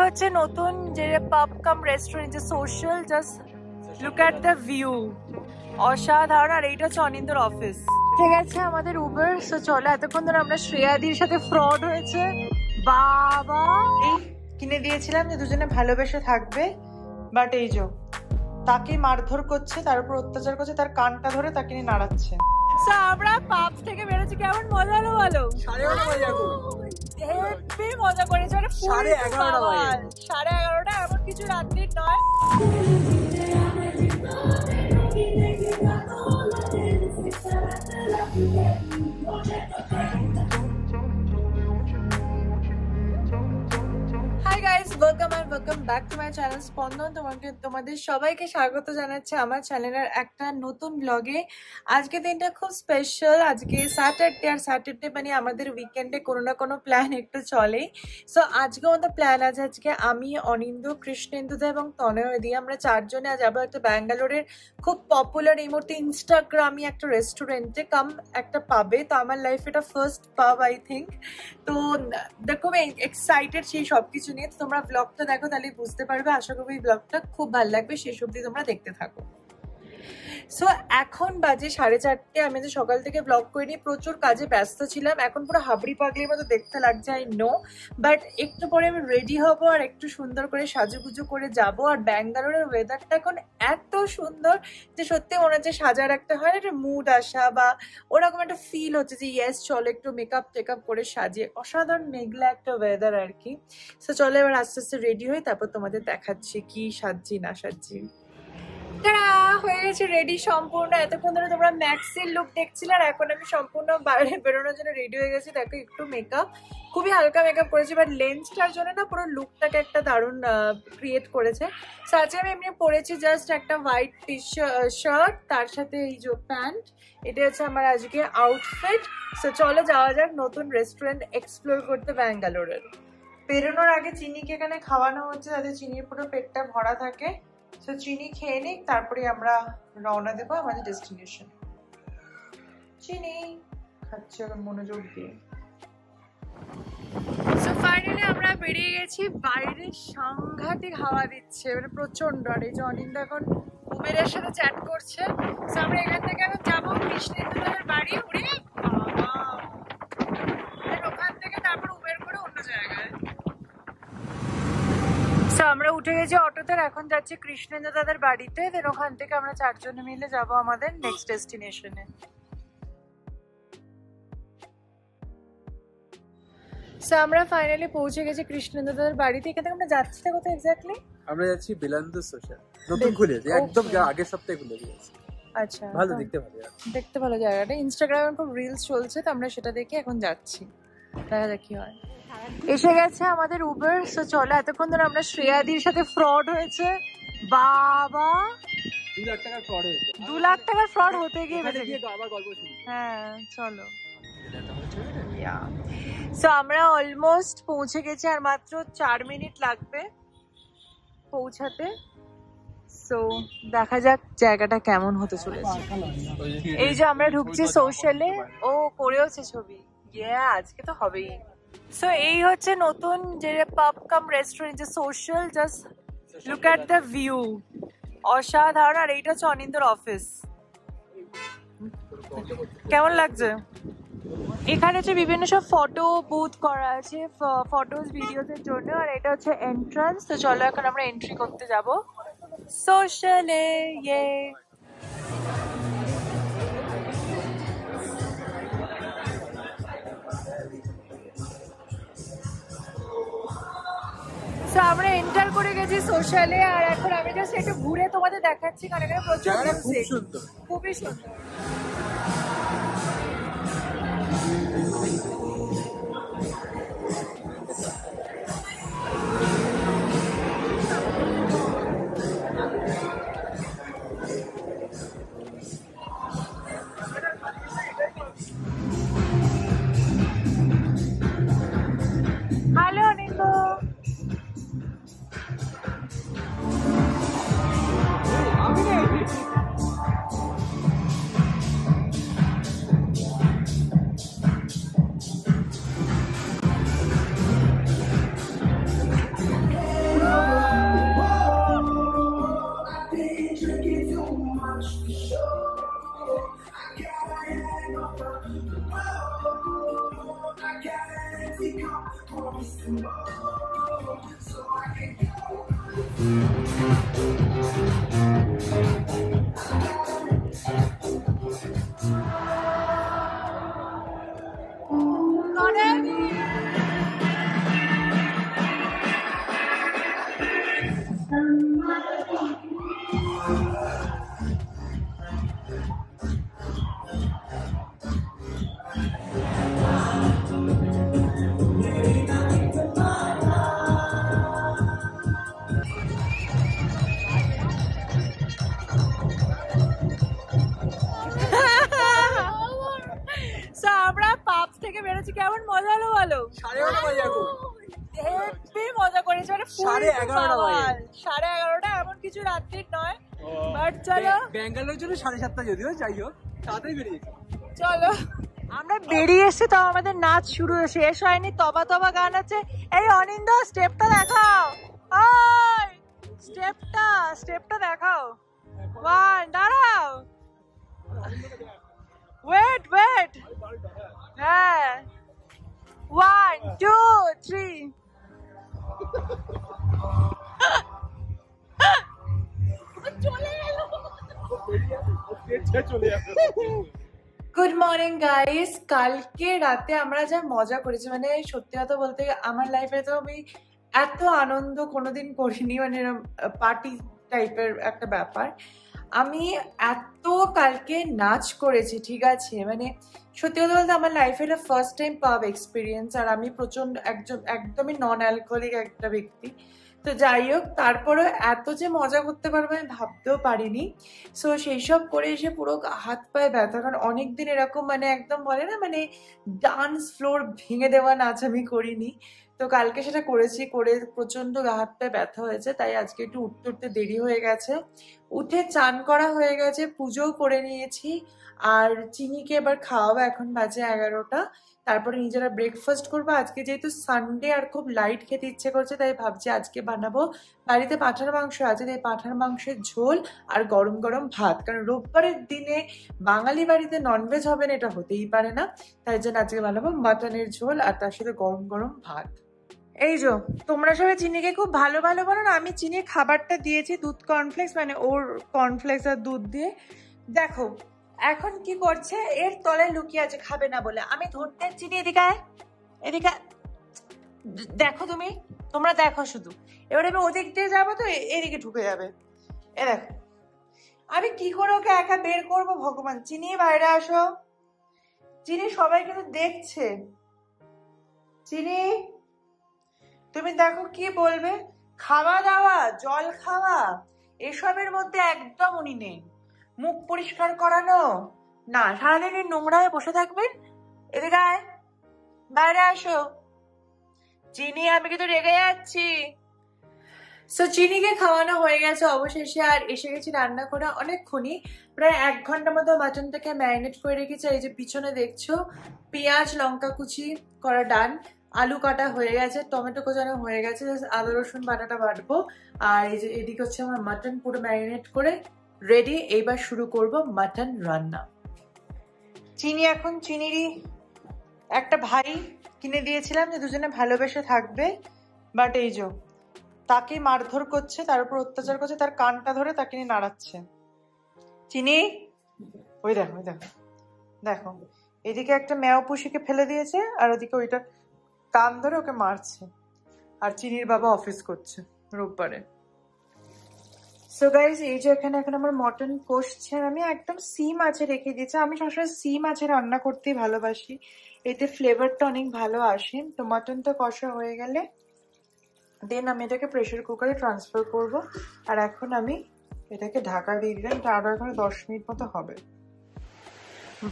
হচ্ছে নতুন যে পাব কাম রেস্টুরেন্ট, যে social, just look at the view, অসাধারণ। আর এইটা হচ্ছে অনিন্দর অফিস। ঠিক আছে আমাদের উবার। সো চলো, এতক্ষণ ধরে আমরা শ্রেয়াদির সাথে ফ্রড হয়েছে বাবা। এই কিনে দিয়েছিলাম যে দুজনে ভালোবেসে থাকবে, বাট এই যে তাকে মারধর করছে, তার উপর অত্যাচার করছে, তার কানটা ধরে তাকে নিয়ে নাড়াচ্ছে। সো আমরা পাব থেকে বেরোচ্ছি। কেমন মজা হলো বলো? 11:30 মজা করেছে, মানে 11:30 এমন কিছু রাত্রির নয়। Hi guys, welcome back to my channel স্পন্দন। তোমাদের সবাইকে স্বাগত জানাচ্ছি আমার চ্যানেলের একটা নতুন ব্লগে। আজকে দিনটা খুব স্পেশাল। আজকে স্যাটারডে, আর স্যাটারডে মানে আমাদের উইকেন্ডে কোনো না কোনো প্ল্যান একটু চলেই। সো আজকে আমাদের প্ল্যান আছে, আজকে আমি, অনিন্দু, কৃষ্ণেন্দুদা এবং তনয়দি, আমরা চারজনে আজ যাবো একটা ব্যাঙ্গালোরের খুব পপুলার এই মুহূর্তে ইনস্টাগ্রামি একটা রেস্টুরেন্টে কাম একটা পাবে। তো আমার লাইফ এটা ফার্স্ট পাব আই থিঙ্ক। তো খুব এক্সাইটেড সেই সব কিছু নিয়ে। তো তোমরা ব্লগটা দেখো, তাহলে বুঝতে পারবে। আশা করবো এই ব্লগটা খুব ভালো লাগবে, শেষ অবধি তোমরা দেখতে থাকো। সো এখন বাজে 4:30। আমি যে সকাল থেকে ব্লগ করিনি, প্রচুর কাজে ব্যস্ত ছিলাম। এখন পুরো হাবড়ি পাগলির মতো দেখতে লাগছে, আই নো, বাট একটু পরে আমি রেডি হব আর একটু সুন্দর করে সাজুগুজু করে যাব। আর ব্যাঙ্গালোরের ওয়েদারটা এখন এত সুন্দর যে সত্যি মনে হচ্ছে সাজার একটা হয় না, একটা মুড আসা বা ওরকম একটা ফিল হচ্ছে যে ইয়েস চলো একটু মেকআপ টেকআপ করে সাজিয়ে। অসাধারণ মেঘলা একটা ওয়েদার আর কি। সো চলো এবার আস্তে আস্তে রেডি হই, তারপর তোমাদের দেখাচ্ছি কি সাজছি না সাজছি। হয়ে গেছে রেডি সম্পূর্ণ। এতক্ষণ ধরে তোমরা ম্যাক্সির লুক দেখছিলে, আর এখন আমি সম্পূর্ণ বাইরে বেরোনোর জন্য রেডি হয়ে গেছি। দেখো একটু মেকআপ, খুবই হালকা মেকআপ করেছি, বাট লেন্সটার জন্য না পুরো লুকটাকে একটা দারুণ ক্রিয়েট করেছে। সো আজকে আমি এমনি পরেছি জাস্ট একটা হোয়াইট শার্ট, তার সাথে এই যে প্যান্ট। এটা হচ্ছে আমার আজকে আউটফিট। সো চলো যাওয়া যাক নতুন রেস্টুরেন্ট এক্সপ্লোর করতে ব্যাঙ্গালোরের। বেরোনোর আগে চিনিকে এখানে খাওয়ানো হচ্ছে যাতে চিনির পুরো পেটটা ভরা থাকে। তো চিনি খেয়ে নিক, তারপরে আমরা রওনা দেবো আমাদের ডেস্টিনেশন। চিনি খাচ্ছে মনোযোগ দিয়ে। সো ফাইনালি আমরা বেরিয়ে গেছি। বাইরে সাংঘাতিক হাওয়া দিচ্ছে, মানে প্রচন্ড। আর এই যে অনিন্দা এখন উবেরের সাথে চ্যাট করছে। সো আমরা এখান থেকে এখন যাবো কৃষ্ণেন্দুদের বাড়ি। উড়ে বাবা, ওখান থেকে তারপর উবের করে অন্য জায়গায়। আমরা উঠে গেছি অটোতে, এখন যাচ্ছি কৃষ্ণেন্দু দাদার বাড়িতে। দেন ওখান থেকে আমরা চারজনে মিলে যাব আমাদের নেক্সট ডেস্টিনেশনে। আমরা ফাইনালি পৌঁছে গেছি কৃষ্ণেন্দু দাদার বাড়িতে। এখান থেকে আমরা যাচ্ছি কোথায় এক্স্যাক্টলি? আমরা যাচ্ছি বেলান্দু সোশ্যাল, নতুন খুলেছে একদম, আগের সপ্তাহে খুলে দিয়েছে। আচ্ছা, ভালো, দেখতে ভালো জায়গাটা। ইনস্টাগ্রামে খুব রিলস চলছে, তো আমরা সেটা দেখে এখন যাচ্ছি। দেখা যাক কি হয়। এসে গেছে আমাদের উবার। সো চলো, এতক্ষণ ধরে আমরা শ্রেয়াদির সাথে ফ্রড হয়েছে বাবা। 2 লাখ টাকার ফ্রড হয়েছে। 2 লাখ টাকার ফ্রড হতে গিয়ে আবার গল্প শুনি। হ্যাঁ চলো। সো আমরা অলমোস্ট পৌঁছে গেছি, আর মাত্র 4 মিনিট লাগবে পৌঁছাতে। সো দেখা যাক জায়গাটা কেমন হতে চলেছে। এই যে আমরা ঢুকছি সোশ্যালে। ও করেওছে ছবি। আজকে তো হবেই। সো এই হচ্ছে নতুন যে পাব কাম রেস্টুরেন্ট, যে social, just look at the view, অসাধারণ। আর এইটা হচ্ছে অনিন্দর অফিস। কেমন লাগছে? এখানে হচ্ছে বিভিন্ন সব ফটো বুথ করা আছে ফটোস ভিডিওস এর জন্য। আর এটা হচ্ছে এন্ট্রান্স। তো চলো এখন আমরা এন্ট্রি করতে যাব সোশ্যালে। আমরা এন্টার করে গেছি সোশ্যালে। আর এখন আমি জাস্ট একটু ঘুরে তোমাদের দেখাচ্ছি, কারণ এখানে প্রচুর খুবই সুন্দর। হ্যালো নিকো। আমরা পাপ থেকে বেরোচ্ছি, কেমন মজা হলো বলো? 11:30 মজা করেছি, মানে 11:30 এমন কিছু রাত্রির নয়, বাট চলো ব্যাঙ্গালোর জন্য 7:30 যদিও, যাই হোক তাড়াতাড়ি বেরিয়েছি। চলো আমরা বেরিয়ে এসছি, তো আমাদের নাচ শুরু শেষ হয়নি, তবা তবা গান আছে। এই অনিন্দ স্টেপটা দেখাও, ওই স্টেপটা দেখাও। দাঁড়াও, ওয়েট হ্যাঁ, 1 2 3 গুড মর্নিং গাইস। কালকে রাতে আমরা যা মজা করেছি, মানে সত্যি কথা বলতে আমার লাইফে তো আমি এত আনন্দ কোনোদিন করিনি, মানে পার্টি টাইপের একটা ব্যাপার। আমি এত কালকে নাচ করেছি, ঠিক আছে, মানে সত্যি কথা বলতে আমার লাইফে এটা ফার্স্ট টাইম পাব এক্সপিরিয়েন্স। আর আমি প্রচন্ড একদমই নন অ্যালকোহলিক একটা ব্যক্তি, তো যাই হোক তারপরেও এত যে মজা করতে পারবো আমি ভাবতেও পারিনি। সো সেই সব করে এসে পুরো হাত পায়ে ব্যথা, কারণ অনেকদিন এরকম মানে একদম বলে না মানে ডান্স ফ্লোর ভেঙে দেওয়া নাচ আমি করিনি। তো কালকে সেটা করেছি, করে প্রচন্ড হাত পায়ে ব্যথা হয়েছে, তাই আজকে একটু উঠতে দেরি হয়ে গেছে। উঠে চান করা হয়ে গেছে, পুজোও করে নিয়েছি, আর চিনিকে এবার খাওয়াবো, এখন বাজে 11টা। তারপরে নিজেরা ব্রেকফাস্ট করবো। আজকে যেহেতু সানডে আর খুব লাইট খেতে ইচ্ছে করছে, তাই ভাবছি আজকে বানাবো, বাড়িতে পাঁঠার মাংস আছে, তাই পাঁঠার মাংসের ঝোল আর গরম গরম ভাত, কারণ রোববারের দিনে বাঙালি বাড়িতে ননভেজ হবে না, এটা হতেই পারে না। তাই জন্য আজকে বানাবো মাটনের ঝোল আর তার সাথে গরম গরম ভাত। এই যে তোমরা সবাই চিনিকে খুব ভালো বলো না, আমি চিনির খাবারটা দিয়েছি দুধ কর্নফ্লেক্স, মানে ওর কর্নফ্লেক্স আর দুধ দিয়ে। দেখো এখন কি করছে, এর তলায় লুকিয়ে আছে খাবে না বলে। আমি ধরতে চিনি, এদিকে দেখো, তোমরা দেখো শুধু। এবারে আমি ওদিক দিয়ে যাবো, তো এদিকে ঢুকে যাবে। এ দেখো আমি কি করে ওকে একা বের করবো, ভগবান। চিনি বাইরে আসো, চিনি সবাই কিন্তু দেখছে। চিনি তুমি দেখো কি বলবে, খাওয়া দাওয়া জল খাওয়া এসবের মধ্যে একদম উনি নেই। মুখ পরিষ্কার করানো না, সারাদিন নোংরায় বসে থাকবেন। এদিকে আয়, বাইরে আসো। চিনি আমি কিন্তু রেগে যাচ্ছি। সো চিনিকে খাওয়ানো হয়ে গেছে অবশেষে, আর এসে গেছি রান্না করা অনেকক্ষণই, প্রায় 1 ঘন্টার মতো মাটনটাকে ম্যারিনেট করে রেখেছি। এই যে পিছনে দেখছো পেঁয়াজ লঙ্কা কুচি করা ডান, আলু কাটা হয়ে গেছে, টমেটো কোচানো হয়ে গেছে, আদা রসুন বাটাটা বাটবো। আর এই যে এদিকে হচ্ছে আমার মাটন পুরো ম্যারিনেট করে রেডি। এইবার শুরু করব মাটন রান্না। চিনি এখন চিনিরই একটা ভাই কিনে দিয়েছিলাম যে দুজনে ভালোবেসে থাকবে, বাট এই যে তাকে মারধর করছে, তার উপর অত্যাচার করছে, তার কানটা ধরে তাকে নিয়ে নাড়াচ্ছে। চিনি ওই দেখো দেখো, এদিকে একটা ম্যাও পুষিকে ফেলে দিয়েছে, আর ওদিকে ওইটা কান ধরে ওকে মারছে। আর চিনির বাবা অফিস করছে রোববারে। সো গাইজ এই যে এখানে এখন আমার মটন কষছে, আর আমি একদম সি মাছে রেখে দিয়েছি। আমি সবসময় সি মাছে রান্না করতেই ভালোবাসি, এতে ফ্লেভারটা অনেক ভালো আসে। তো মটনটা কষা হয়ে গেলে দেন আমি এটাকে প্রেসার কুকারে ট্রান্সফার করব। আর এখন আমি এটাকে ঢাকা দিয়ে দিলাম, এটা আরো এখানে 10 মিনিট মতো হবে।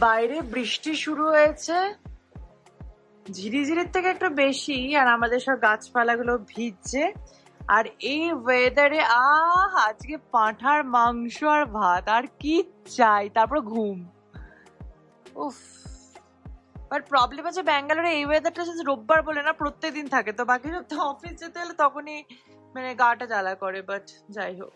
বাইরে বৃষ্টি শুরু হয়েছে, ঝিরিঝিরির থেকে একটু বেশি, আর আমাদের সব গাছপালাগুলো ভিজছে। আর এই ওয়েদারে আজকে পাঁঠার মাংস আর ভাত, আর কি চাই, তারপর ঘুম। উফ, বাট প্রবলেম আছে ব্যাঙ্গালোরে এই ওয়েদারটা রোববার বলে না প্রত্যেকদিন থাকে, তো বাকি সপ্তাহে অফিস যেতে হলে তখনই মানে গাটা জ্বালা করে। বাট যাই হোক,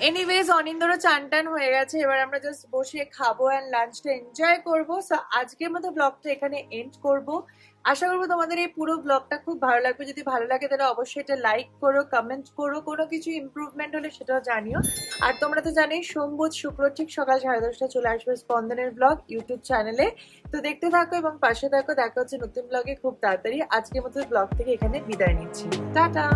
এনিওয়েজ অনিন্দরও চান টান হয়ে গেছে, এবার আমরা জাস্ট বসে খাবো অ্যান্ড লাঞ্চটা এনজয় করবো। সো আজকের মতো ব্লগটা এখানে এন্ড করব। আশা করবো তোমাদের এই পুরো ব্লগটা খুব ভালো লাগবে। যদি ভালো লাগে তাহলে অবশ্যই এটা লাইক করো, কমেন্ট করো, কোনো কিছু ইমপ্রুভমেন্ট হলে সেটাও জানিও। আর তোমরা তো জানোই সোম বুধ শুক্র ঠিক সকাল 10:30টায় চলে আসবে স্পন্দনের ব্লগ ইউটিউব চ্যানেলে। তো দেখতে থাকো এবং পাশে থাকো। দেখা হচ্ছে নতুন ব্লগে খুব তাড়াতাড়ি। আজকের মতো ব্লগ থেকে এখানে বিদায় নিচ্ছি, টাটা।